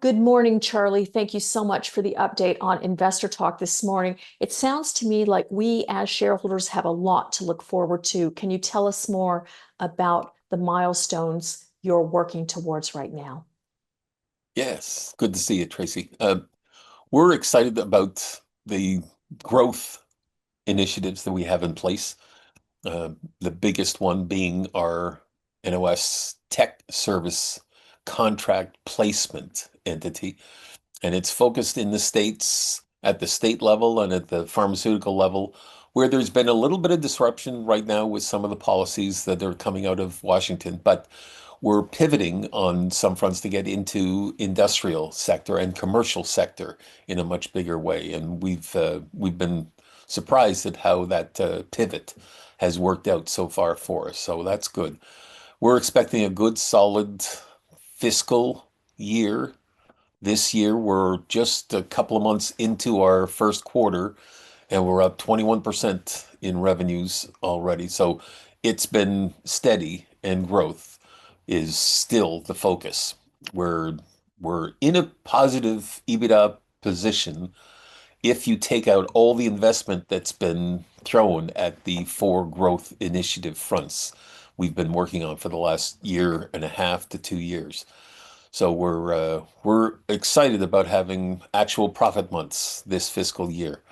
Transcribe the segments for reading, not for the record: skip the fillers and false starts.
Good morning, Charlie. Thank you so much for the update on Investor Talk this morning. It sounds to me like we as shareholders have a lot to look forward to. Can you tell us more about the milestones you're working towards right now? Yes, good to see you, Tracy. We're excited about the growth initiatives that we have in place. The biggest one being our NOS Tech Service Contract Placement entity, and it's focused in the states at the state level and at the pharmaceutical level, where there's been a little bit of disruption right now with some of the policies that are coming out of Washington, but we're pivoting on some fronts to get into industrial sector and commercial sector in a much bigger way. And we've been surprised at how that pivot has worked out so far for us. So that's good. We're expecting a good, solid fiscal year. This year, we're just a couple of months into our first quarter, and we're up 21% in revenues already. So it's been steady, and growth is still the focus. We're we're in a positive EBITDA position if you take out all the investment that's been thrown at the four growth initiative fronts we've been working on for the last year and a half to 2 years. So we're excited about having actual profit months this fiscal year.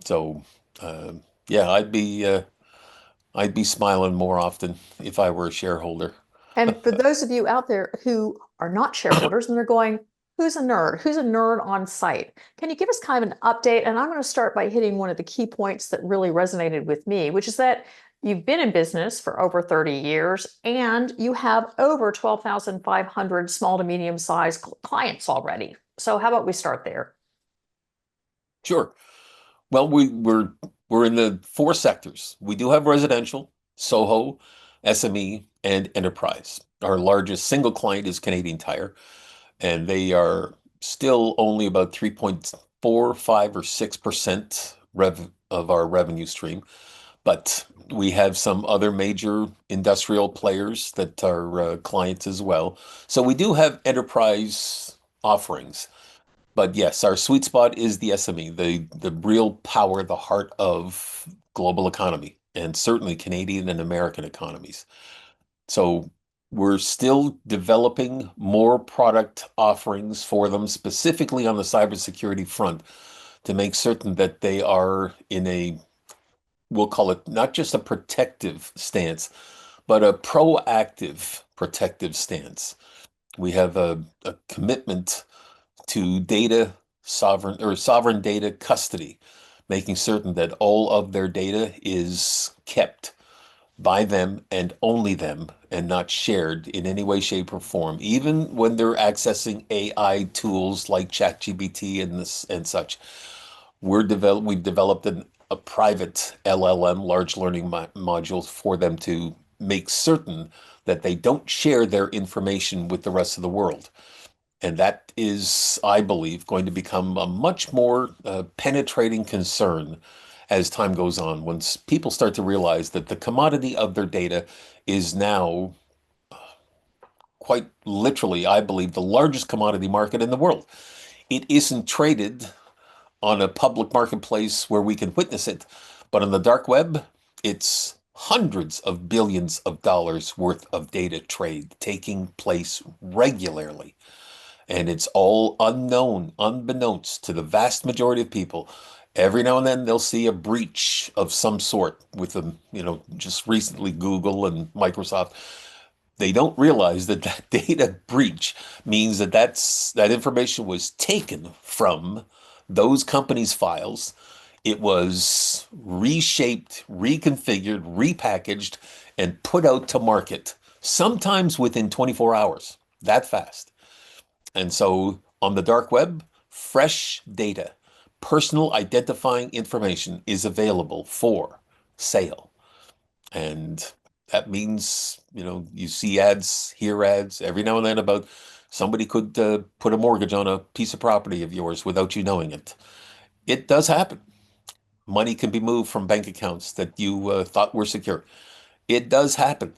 So uh, yeah, I'd be smiling more often if I were a shareholder. And for those of you out there who are not shareholders and they're going, who's a nerd? Who's a nerd on site? Can you give us kind of an update? And I'm going to start by hitting one of the key points that really resonated with me, which is that you've been in business for over 30 years and you have over 12,500 small to medium sized clients already. So, how about we start there? Sure. Well, we're in the four sectors. We do have residential, SOHO, SME, and enterprise. Our largest single client is Canadian Tire, and they are still only about 3.45 or 6% of our revenue stream. But we have some other major industrial players that are clients as well. So we do have enterprise offerings. But yes, our sweet spot is the SME, the real power, the heart of global economy, and certainly Canadian and American economies. So we're still developing more product offerings for them, specifically on the cybersecurity front, to make certain that they are in a, we'll call it not just a protective stance, but a proactive protective stance. We have a commitment to data sovereign data custody, making certain that all of their data is kept by them and only them and not shared in any way, shape, or form, even when they're accessing AI tools like ChatGPT and such. We've developed a private LLM, large learning modules for them to make certain that they don't share their information with the rest of the world. And that is, I believe, going to become a much more penetrating concern as time goes on, once people start to realize that the commodity of their data is now quite literally, I believe, the largest commodity market in the world. It isn't traded on a public marketplace where we can witness it, but on the dark web, it's hundreds of billions of dollars worth of data trade taking place regularly. And it's all unknown, unbeknownst to the vast majority of people. Every now and then they'll see a breach of some sort with them, just recently Google and Microsoft. They don't realize that that data breach means that information was taken from those companies' files. It was reshaped, reconfigured, repackaged, and put out to market, sometimes within 24 hours, that fast. And so on the dark web, fresh data, personal identifying information is available for sale. And that means, you see ads, hear ads every now and then about somebody could put a mortgage on a piece of property of yours without you knowing it. It does happen. Money can be moved from bank accounts that you thought were secure. It does happen.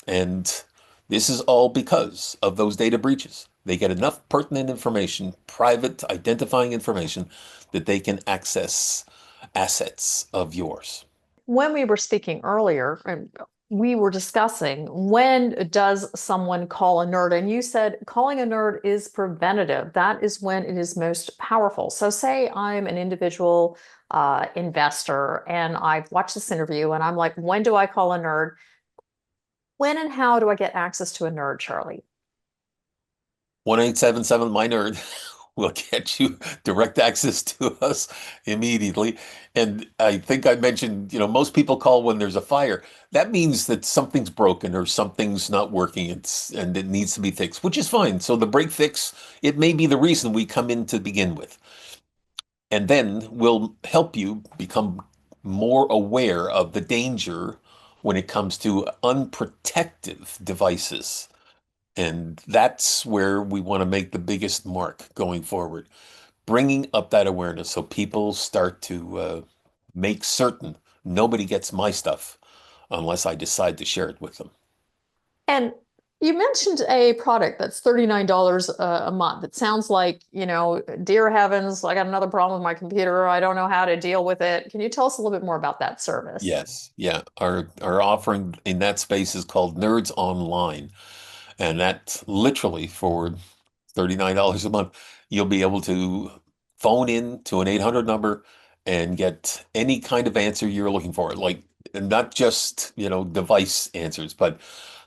And this is all because of those data breaches. They get enough pertinent information, private identifying information, that they can access assets of yours. When we were speaking earlier, we were discussing when does someone call a nerd? And you said calling a nerd is preventative. That is when it is most powerful. So, say I'm an individual investor and I've watched this interview and I'm like, when do I call a nerd? When and how do I get access to a nerd, Charlie? 1877 My Nerd will get you direct access to us immediately. And I think I mentioned, most people call when there's a fire. That means that something's broken or something's not working. And it needs to be fixed, which is fine. So the break fix, it may be the reason we come in to begin with. And then we'll help you become more aware of the danger when it comes to unprotected devices. And that's where we want to make the biggest mark going forward, bringing up that awareness so people start to make certain nobody gets my stuff unless I decide to share it with them. And you mentioned a product that's $39 a month. It sounds like, dear heavens, I got another problem with my computer. I don't know how to deal with it. Can you tell us a little bit more about that service? Yes, yeah. Our offering in that space is called Nerds Online. And that literally for $39 a month, you'll be able to phone in to an 800 number and get any kind of answer you're looking for. Like not just, device answers, but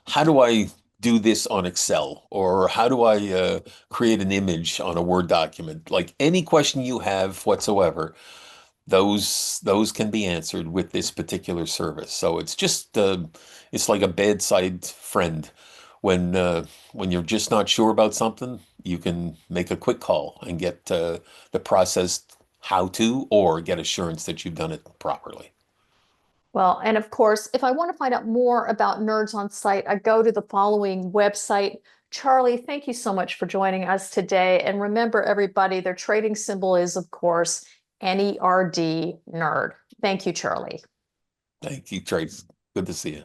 how do I do this on Excel? Or how do I create an image on a Word document? Like any question you have whatsoever, those can be answered with this particular service. So it's just it's like a bedside friend. When you're just not sure about something, you can make a quick call and get the process how to, or get assurance that you've done it properly. Well, and of course, if I want to find out more about Nerds on Site, I go to the following website. Charlie, thank you so much for joining us today. And remember, everybody, their trading symbol is, of course, NERD, nerd. Thank you, Charlie. Thank you, Trace. Good to see you.